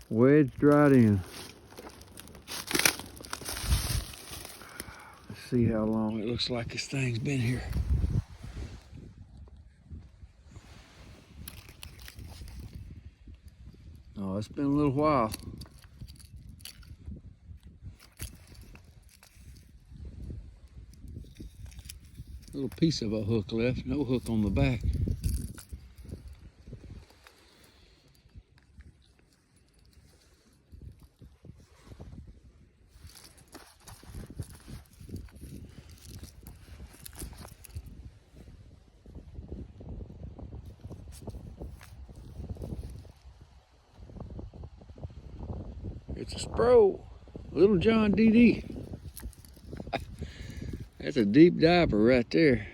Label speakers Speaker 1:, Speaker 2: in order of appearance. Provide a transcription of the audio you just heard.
Speaker 1: wedged right in. Let's see how long it looks like this thing's been here. Oh, it's been a little while. Little piece of a hook left, no hook on the back. It's a spro, Little John DD. That's a deep diver right there.